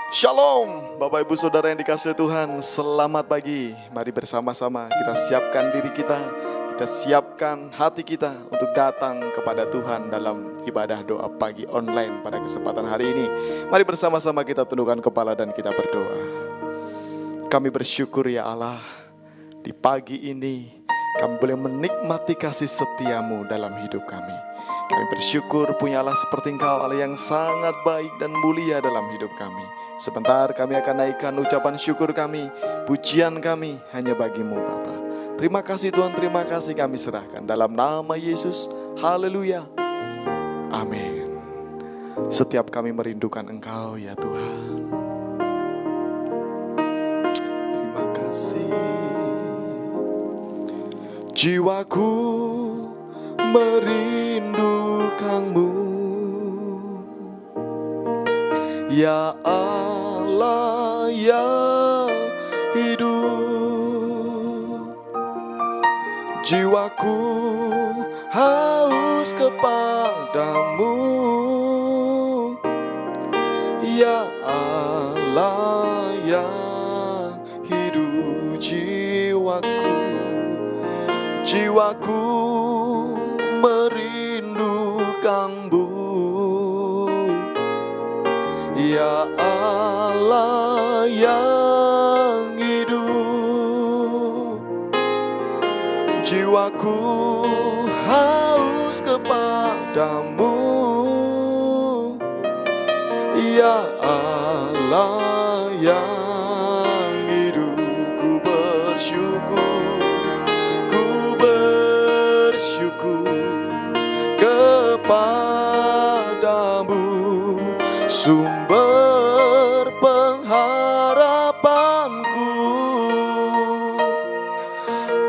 Shalom Bapak Ibu Saudara yang dikasihi Tuhan, selamat pagi. Mari bersama-sama kita siapkan diri kita siapkan hati kita untuk datang kepada Tuhan dalam ibadah doa pagi online pada kesempatan hari ini. Mari bersama-sama kita tundukkan kepala dan kita berdoa. Kami bersyukur ya Allah, di pagi ini kami boleh menikmati kasih setiamu dalam hidup kami. Kami bersyukur punya Allah seperti Engkau, Allah yang sangat baik dan mulia dalam hidup kami. Sebentar kami akan naikkan ucapan syukur kami, pujian kami hanya bagimu Bapa. Terima kasih Tuhan, terima kasih kami serahkan dalam nama Yesus. Haleluya. Amin. Setiap kami merindukan Engkau ya Tuhan. Terima kasih. Jiwaku merindukanmu, ya Allah yang hidup. Jiwaku haus kepadamu, ya Allah yang hidup. Jiwaku merindukanmu, ya Allah yang hidup. Jiwaku haus kepadamu, ya Allah yang hidup. Ku bersyukur kepadamu, sumber pengharapanku,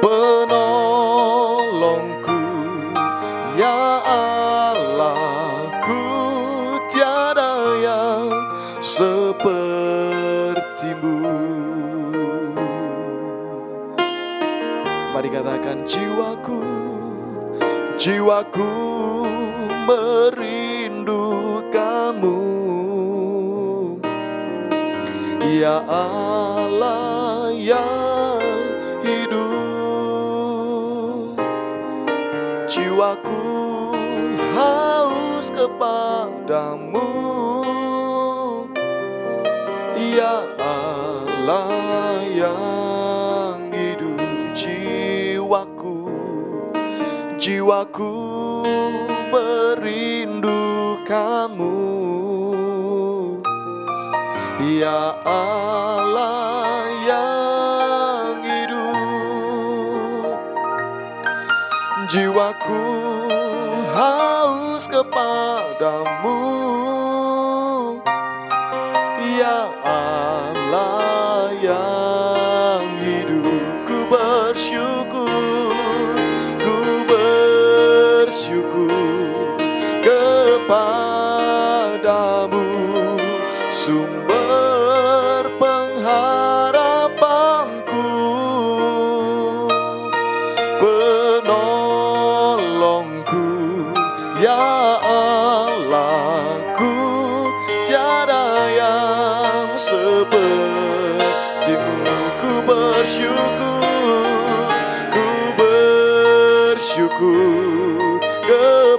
penolongku, ya Allahku, tiada yang sepertimu. Mari katakan, jiwaku merindukanmu, ya Allah yang hidup. Jiwaku haus kepadamu, ya Allah yang hidup. Jiwaku merindukanmu, ya Allah yang hidup. Jiwaku haus kepadamu, ya Allah yang hidup. Ku bersyukur kepadamu, sumber pengharapanku, penolongku, ya Allahku, tiada yang sepertimu. Ku bersyukur kepadamu,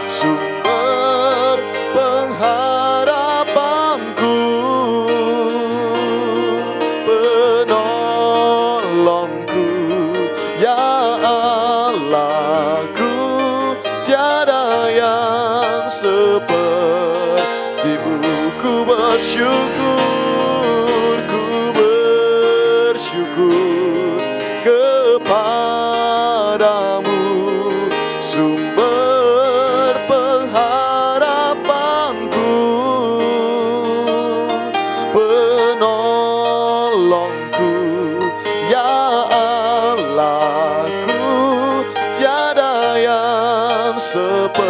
sumber pengharapanku, penolongku, ya Allahku, tiada yang sepertimu. Ku bersyukur kepadamu, sumber pengharapanku, penolongku, ya Allahku, tiada yang sepertimu.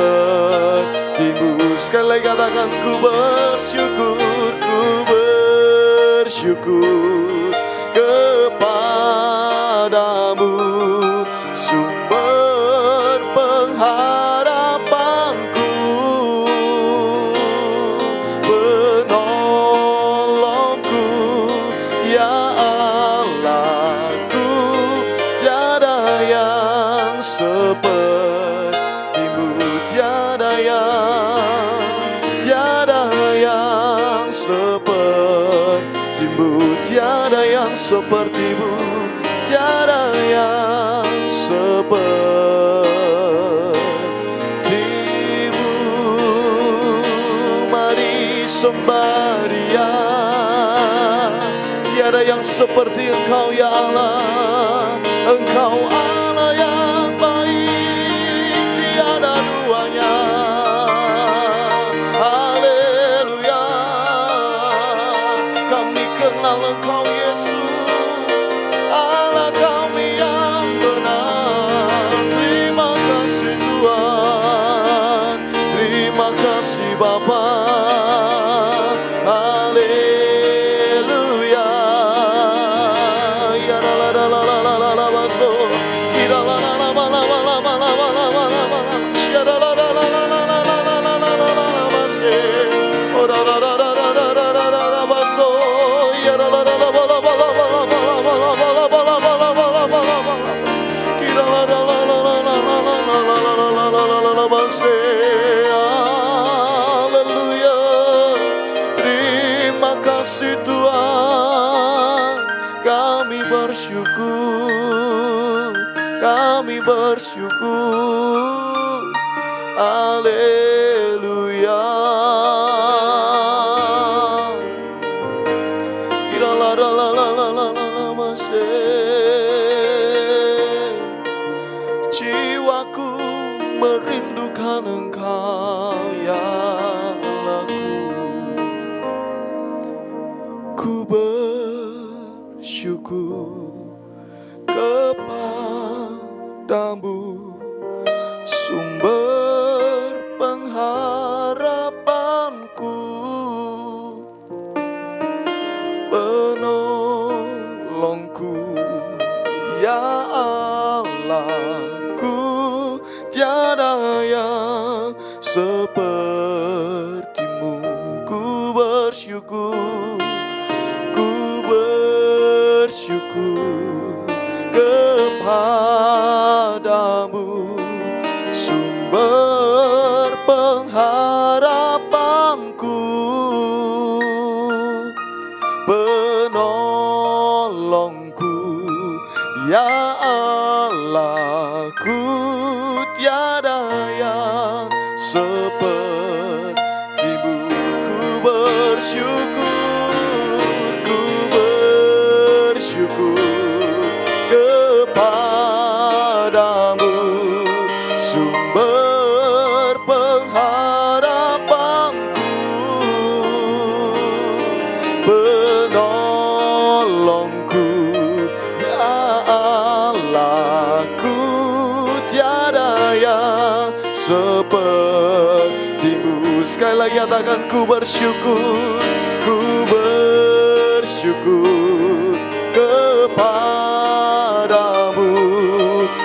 Sekali lagi katakan, ku bersyukur kepadamu, sumber pengharapanku, tiada yang sepertimu, tiada yang sepertimu. Mari sembah Dia. Tiada yang seperti Engkau ya Allah. Engkau Allah yang baik, tiada duanya. Haleluya. Kami kenal Engkau Yesus, Allah kami yang benar. Terima kasih Tuhan, terima kasih Bapa. Haleluya. Ya la la la la la la la la baso. Kira la la la la la la la la la la la la la. Ya la la la la la la la la la la la la la base. Ora la la la la la la la la la baso. Ya la la la la la la la la la la la la la la. Kira la la la la la la la la la la la la la base. Haleluya. Terima kasih Tuhan, kami bersyukur, kami bersyukur. Haleluya. Kira la la la la la la la masih. Jiwaku merindukan Engkau ya Allahku. Ku bersyukur kepadamu, sumber pengharapanku, penolongku ya Allahku. Tiada yang sepertimu. Ku bersyukur, ku bersyukur kepadamu, sumber pengharapanku, penolongku ya Allahku. Tiada yang sepertimu. Ku bersyukur, ku bersyukur kepadamu, sumber pengharapanku, penolongku ya Allahku. Tiada yang sepertimu. Sekali lagi katakan, ku bersyukur, ku bersyukur kepadamu,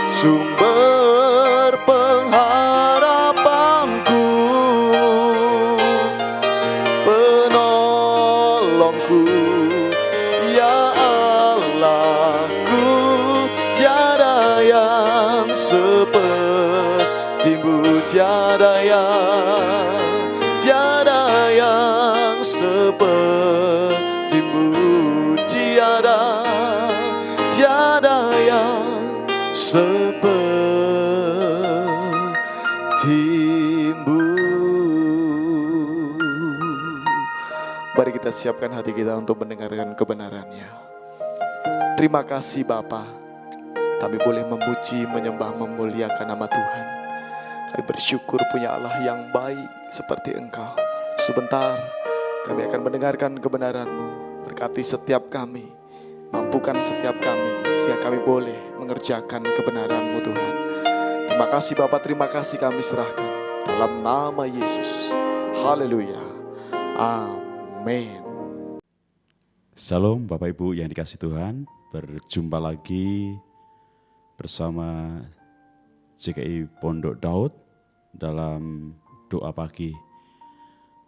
sumber pengharapanku, penolongku ya Allahku. Tiada yang sepertimu, tiada yang sepertimu, tiada yang sepertimu. Mari kita siapkan hati kita untuk mendengarkan kebenarannya. Terima kasih Bapa, kami boleh memuji, menyembah, memuliakan nama Tuhan. Kami bersyukur punya Allah yang baik seperti Engkau. Sebentar kami akan mendengarkan kebenaran-Mu. Berkati setiap kami, mampukan setiap kami, sehingga kami boleh mengerjakan kebenaran-Mu Tuhan. Terima kasih Bapa, terima kasih kami serahkan dalam nama Yesus. Haleluya. Amin. Shalom Bapak Ibu yang dikasihi Tuhan. Berjumpa lagi bersama GKI Pondok Daud dalam doa pagi.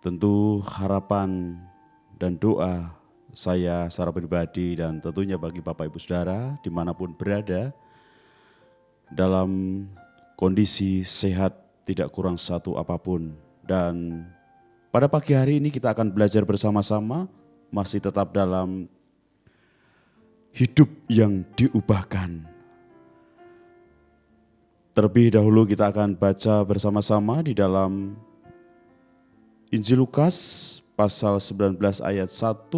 Tentu harapan dan doa saya secara pribadi dan tentunya bagi Bapak Ibu Saudara dimanapun berada, dalam kondisi sehat tidak kurang satu apapun. Dan pada pagi hari ini kita akan belajar bersama-sama masih tetap dalam hidup yang diubahkan. Terlebih dahulu kita akan baca bersama-sama di dalam Injil Lukas pasal 19 ayat 1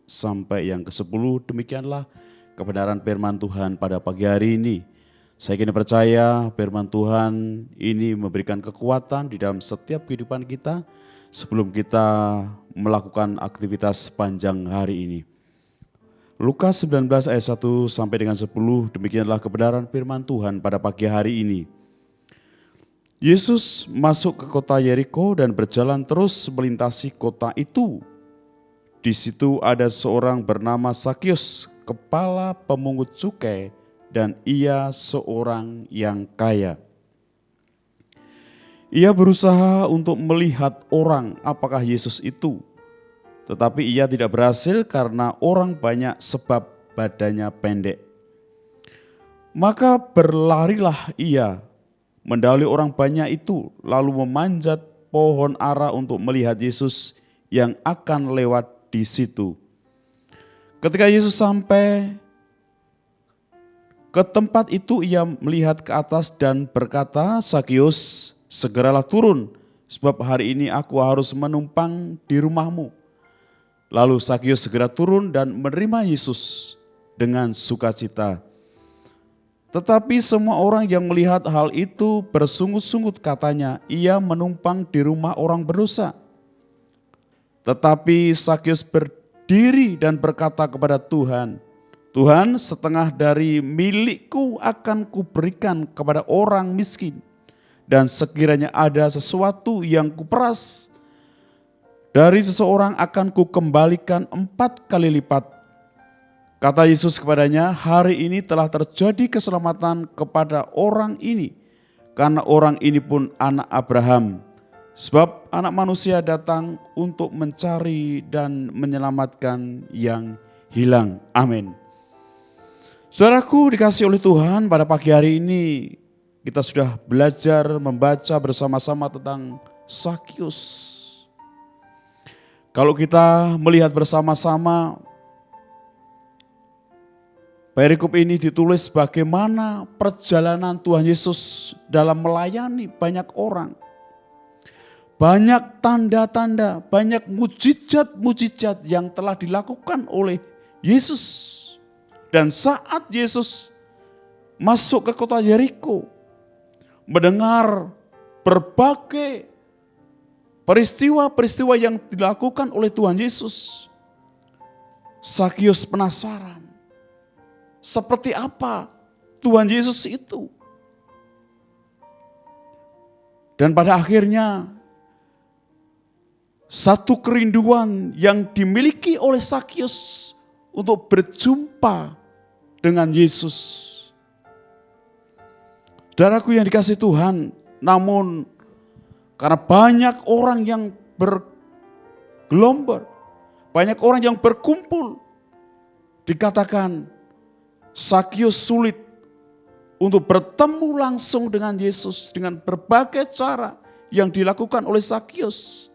sampai yang ke-10. Demikianlah kebenaran firman Tuhan pada pagi hari ini. Saya kini percaya firman Tuhan ini memberikan kekuatan di dalam setiap kehidupan kita sebelum kita melakukan aktivitas sepanjang hari ini. Lukas 19 ayat 1 sampai dengan 10, demikianlah kebenaran firman Tuhan pada pagi hari ini. Yesus masuk ke kota Yeriko dan berjalan terus melintasi kota itu. Di situ ada seorang bernama Zakius, kepala pemungut cukai, dan ia seorang yang kaya. Ia berusaha untuk melihat orang apakah Yesus itu, tetapi ia tidak berhasil karena orang banyak sebab badannya pendek. Maka berlarilah ia mendahului orang banyak itu, lalu memanjat pohon ara untuk melihat Yesus yang akan lewat di situ. Ketika Yesus sampai ke tempat itu, ia melihat ke atas dan berkata, "Zakius, segeralah turun, sebab hari ini aku harus menumpang di rumahmu." Lalu Zakius segera turun dan menerima Yesus dengan sukacita. Tetapi semua orang yang melihat hal itu bersungut-sungut, katanya, "Ia menumpang di rumah orang berdosa." Tetapi Zakius berdiri dan berkata kepada Tuhan, "Tuhan, setengah dari milikku akan kuberikan kepada orang miskin. Dan sekiranya ada sesuatu yang kuperas dari seseorang akan kukembalikan 4 kali lipat." Kata Yesus kepadanya, "Hari ini telah terjadi keselamatan kepada orang ini, karena orang ini pun anak Abraham. Sebab anak manusia datang untuk mencari dan menyelamatkan yang hilang." Amin. Saudaraku dikasihi oleh Tuhan, pada pagi hari ini kita sudah belajar membaca bersama-sama tentang Zakius. Kalau kita melihat bersama-sama, perikop ini ditulis bagaimana perjalanan Tuhan Yesus dalam melayani banyak orang. Banyak tanda-tanda, banyak mujizat-mujizat yang telah dilakukan oleh Yesus. Dan saat Yesus masuk ke kota Yeriko, mendengar berbagai peristiwa-peristiwa yang dilakukan oleh Tuhan Yesus, Zakius penasaran. Seperti apa Tuhan Yesus itu? Dan pada akhirnya satu kerinduan yang dimiliki oleh Zakius untuk berjumpa dengan Yesus. Saudaraku yang dikasihi Tuhan, namun karena banyak orang yang bergelombor, banyak orang yang berkumpul, dikatakan Zakius sulit untuk bertemu langsung dengan Yesus dengan berbagai cara yang dilakukan oleh Zakius.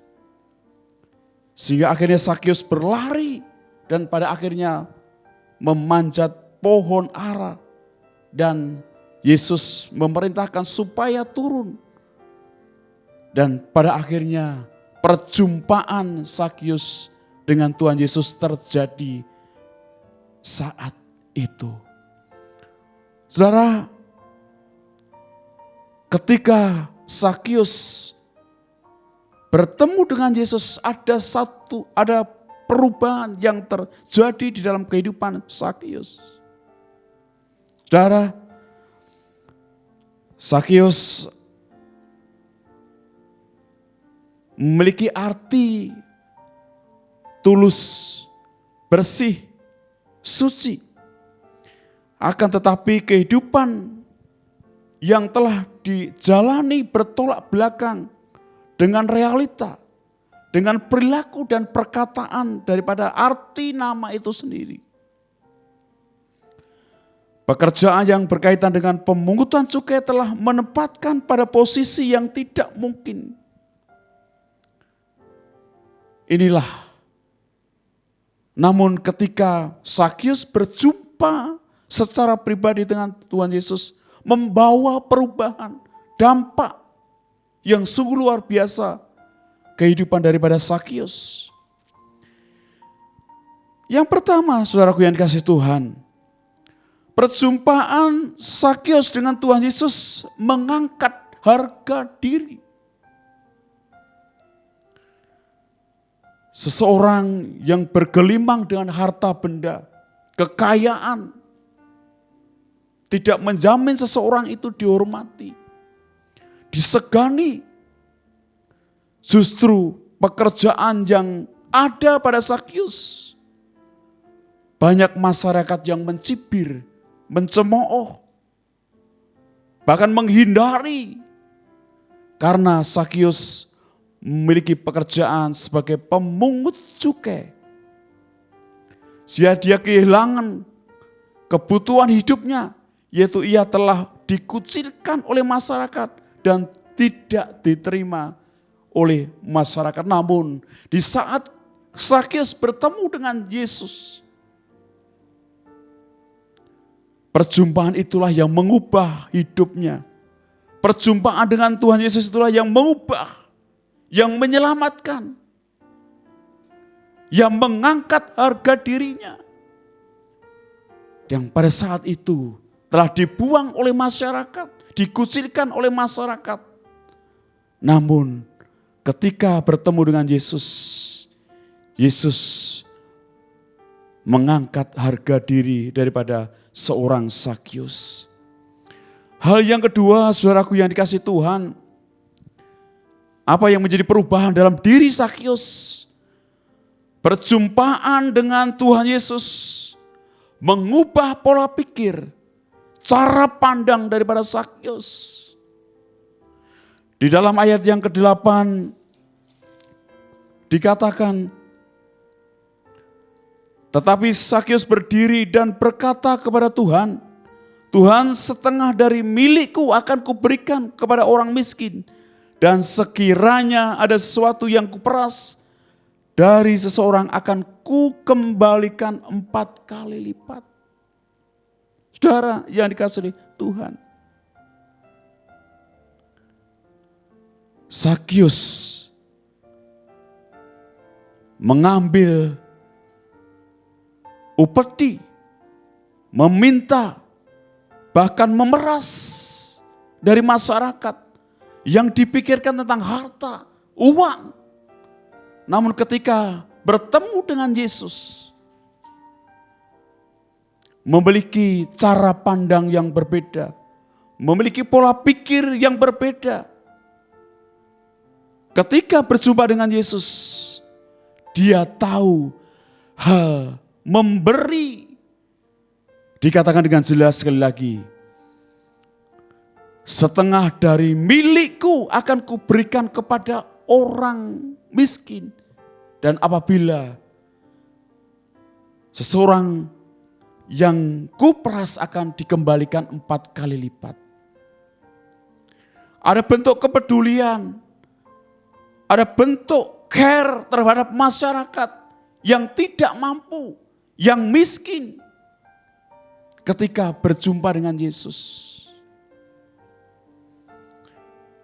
Sehingga akhirnya Zakius berlari dan pada akhirnya memanjat pohon ara dan Yesus memerintahkan supaya turun. Dan pada akhirnya perjumpaan Zakius dengan Tuhan Yesus terjadi saat itu. Saudara, ketika Zakius bertemu dengan Yesus, ada perubahan yang terjadi di dalam kehidupan Zakius. Saudara, Zakius memiliki arti tulus, bersih, suci. Akan tetapi kehidupan yang telah dijalani bertolak belakang dengan realita, dengan perilaku dan perkataan daripada arti nama itu sendiri. Pekerjaan yang berkaitan dengan pemungutan cukai telah menempatkan pada posisi yang tidak mungkin. Inilah Namun ketika Sakius berjumpa secara pribadi dengan Tuhan Yesus, membawa perubahan, dampak yang sungguh luar biasa kehidupan daripada Sakius. Yang pertama, saudaraku yang dikasihi Tuhan, perjumpaan Sakius dengan Tuhan Yesus mengangkat harga diri. Seseorang yang bergelimang dengan harta benda, kekayaan, tidak menjamin seseorang itu dihormati, disegani. Justru pekerjaan yang ada pada Sakius, banyak masyarakat yang mencibir, mencemooh, bahkan menghindari. Karena Sakius memiliki pekerjaan sebagai pemungut cukai. Sehingga dia kehilangan kebutuhan hidupnya, yaitu ia telah dikucilkan oleh masyarakat dan tidak diterima oleh masyarakat. Namun di saat Sakius bertemu dengan Yesus, perjumpaan itulah yang mengubah hidupnya. Perjumpaan dengan Tuhan Yesus itulah yang mengubah, yang menyelamatkan, yang mengangkat harga dirinya. Yang pada saat itu telah dibuang oleh masyarakat, dikucilkan oleh masyarakat. Namun ketika bertemu dengan Yesus, Yesus mengangkat harga diri daripada seorang Sakius. Hal yang kedua, saudaraku yang dikasihi Tuhan, apa yang menjadi perubahan dalam diri Sakius? Perjumpaan dengan Tuhan Yesus mengubah pola pikir, cara pandang daripada Sakius. Di dalam ayat yang ke-8 dikatakan, tetapi Sakius berdiri dan berkata kepada Tuhan, Tuhan, setengah dari milikku akan kuberikan kepada orang miskin. Dan sekiranya ada sesuatu yang kuperas dari seseorang akan kukembalikan 4 kali lipat. Saudara yang dikasihi Tuhan, Sakius mengambil upeti, meminta, bahkan memeras dari masyarakat yang dipikirkan tentang harta, uang. Namun ketika bertemu dengan Yesus, memiliki cara pandang yang berbeda, memiliki pola pikir yang berbeda. Ketika berjumpa dengan Yesus, dia tahu hal memberi. Dikatakan dengan jelas sekali lagi, setengah dari milikku akan kuberikan kepada orang miskin. Dan apabila seseorang yang kuperas akan dikembalikan 4 kali lipat. Ada bentuk kepedulian, ada bentuk care terhadap masyarakat yang tidak mampu, yang miskin. Ketika berjumpa dengan Yesus.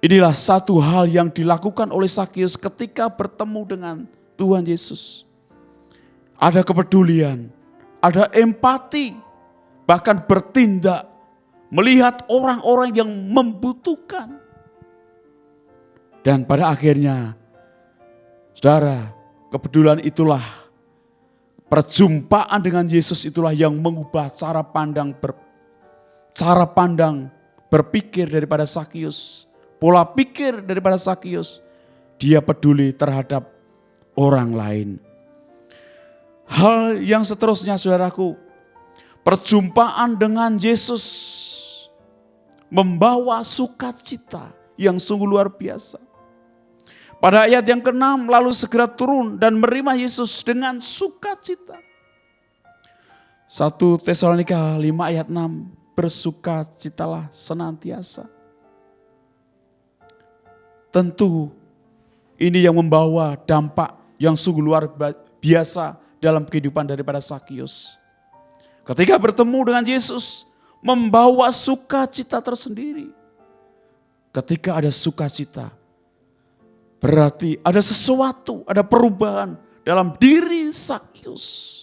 Inilah satu hal yang dilakukan oleh Sakius ketika bertemu dengan Tuhan Yesus. Ada kepedulian, ada empati, bahkan bertindak, melihat orang-orang yang membutuhkan. Dan pada akhirnya, saudara, kepedulian itulah, perjumpaan dengan Yesus itulah yang mengubah cara pandang berpikir daripada Sakius. Pola pikir daripada Sakius, dia peduli terhadap orang lain. Hal yang seterusnya, saudaraku, perjumpaan dengan Yesus membawa sukacita yang sungguh luar biasa. Pada ayat yang ke-6, lalu segera turun dan menerima Yesus dengan sukacita. 1 Tesalonika 5 ayat 6, bersukacitalah senantiasa. Tentu ini yang membawa dampak yang sungguh luar biasa dalam kehidupan daripada Sakius. Ketika bertemu dengan Yesus, membawa sukacita tersendiri. Ketika ada sukacita, berarti ada sesuatu, ada perubahan dalam diri Sakius.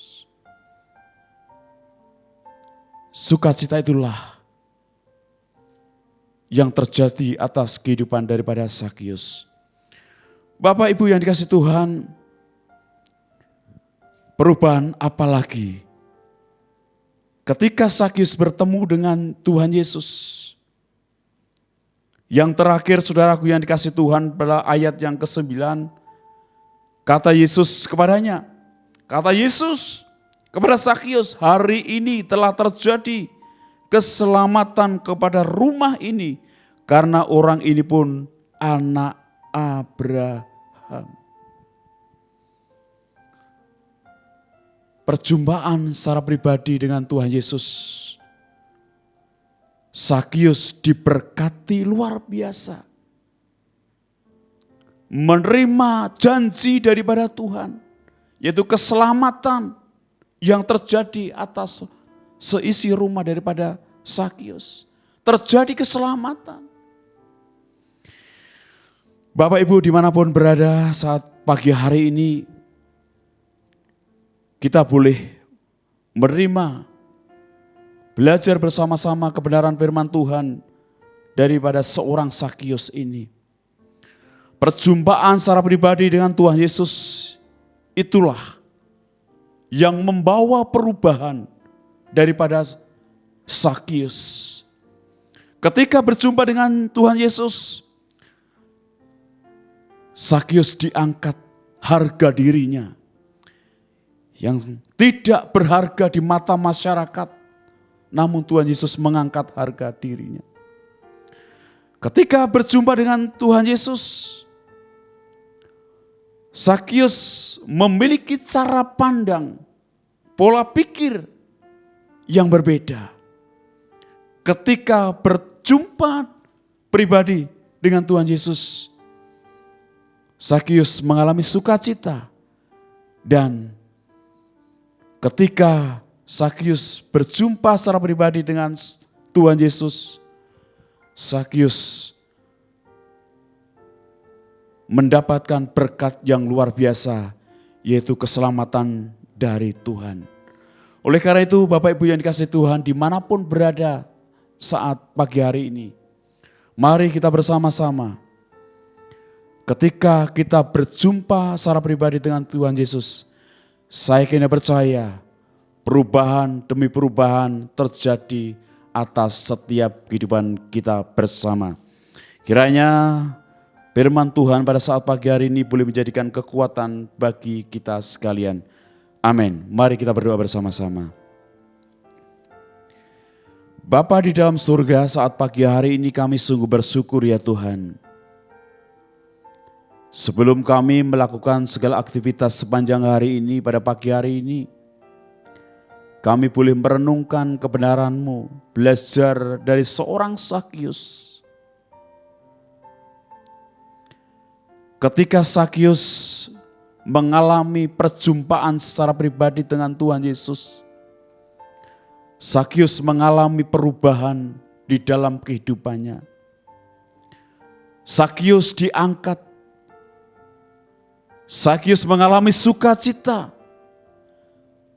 Sukacita itulah yang terjadi atas kehidupan daripada Sakius. Bapak Ibu yang dikasihi Tuhan, perubahan apa lagi ketika Sakius bertemu dengan Tuhan Yesus? Yang terakhir saudaraku yang dikasihi Tuhan pada ayat yang ke-9, kata Yesus kepadanya, kata Yesus kepada Sakius, hari ini telah terjadi keselamatan kepada rumah ini karena orang ini pun anak Abraham. Perjumpaan secara pribadi dengan Tuhan Yesus, Sakius diberkati luar biasa. Menerima janji daripada Tuhan, yaitu keselamatan yang terjadi atas seisi rumah daripada Sakius. Terjadi keselamatan. Bapak Ibu dimanapun berada saat pagi hari ini, kita boleh menerima, belajar bersama-sama kebenaran firman Tuhan daripada seorang Sakius ini. Perjumpaan secara pribadi dengan Tuhan Yesus itulah yang membawa perubahan daripada Sakius. Ketika berjumpa dengan Tuhan Yesus, Sakius diangkat harga dirinya yang tidak berharga di mata masyarakat, namun Tuhan Yesus mengangkat harga dirinya. Ketika berjumpa dengan Tuhan Yesus, Sakius memiliki cara pandang, pola pikir yang berbeda. Ketika berjumpa pribadi dengan Tuhan Yesus, Sakius mengalami sukacita. Dan ketika Sakius berjumpa secara pribadi dengan Tuhan Yesus, Sakius mendapatkan berkat yang luar biasa, yaitu keselamatan dari Tuhan. Oleh karena itu Bapak Ibu yang dikasihi Tuhan dimanapun berada saat pagi hari ini, mari kita bersama-sama ketika kita berjumpa secara pribadi dengan Tuhan Yesus, saya kini percaya perubahan demi perubahan terjadi atas setiap kehidupan kita bersama. Kiranya firman Tuhan pada saat pagi hari ini boleh menjadikan kekuatan bagi kita sekalian. Amin. Mari kita berdoa bersama-sama. Bapa di dalam surga, saat pagi hari ini kami sungguh bersyukur ya Tuhan. Sebelum kami melakukan segala aktivitas sepanjang hari ini, pada pagi hari ini, kami boleh merenungkan kebenaran-Mu, belajar dari seorang Sakius. Ketika Sakius mengalami perjumpaan secara pribadi dengan Tuhan Yesus, Sakius mengalami perubahan di dalam kehidupannya. Sakius diangkat. Sakius mengalami sukacita.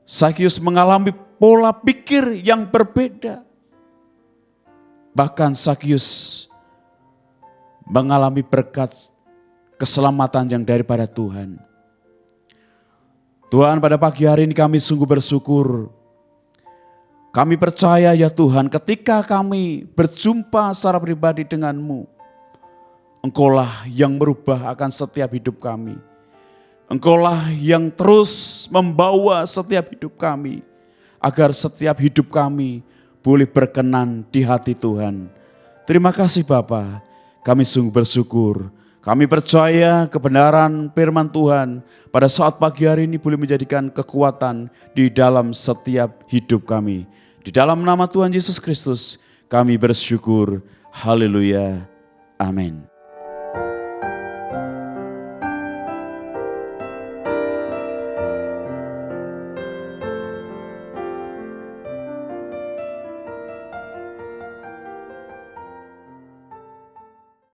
Sakius mengalami pola pikir yang berbeda. Bahkan Sakius mengalami berkat keselamatan yang daripada Tuhan. Tuhan, pada pagi hari ini kami sungguh bersyukur. Kami percaya ya Tuhan, ketika kami berjumpa secara pribadi dengan-Mu, Engkaulah yang merubah akan setiap hidup kami. Engkaulah yang terus membawa setiap hidup kami, agar setiap hidup kami boleh berkenan di hati Tuhan. Terima kasih Bapa, kami sungguh bersyukur. Kami percaya kebenaran firman Tuhan pada saat pagi hari ini boleh menjadikan kekuatan di dalam setiap hidup kami. Di dalam nama Tuhan Yesus Kristus kami bersyukur. Haleluya. Amin.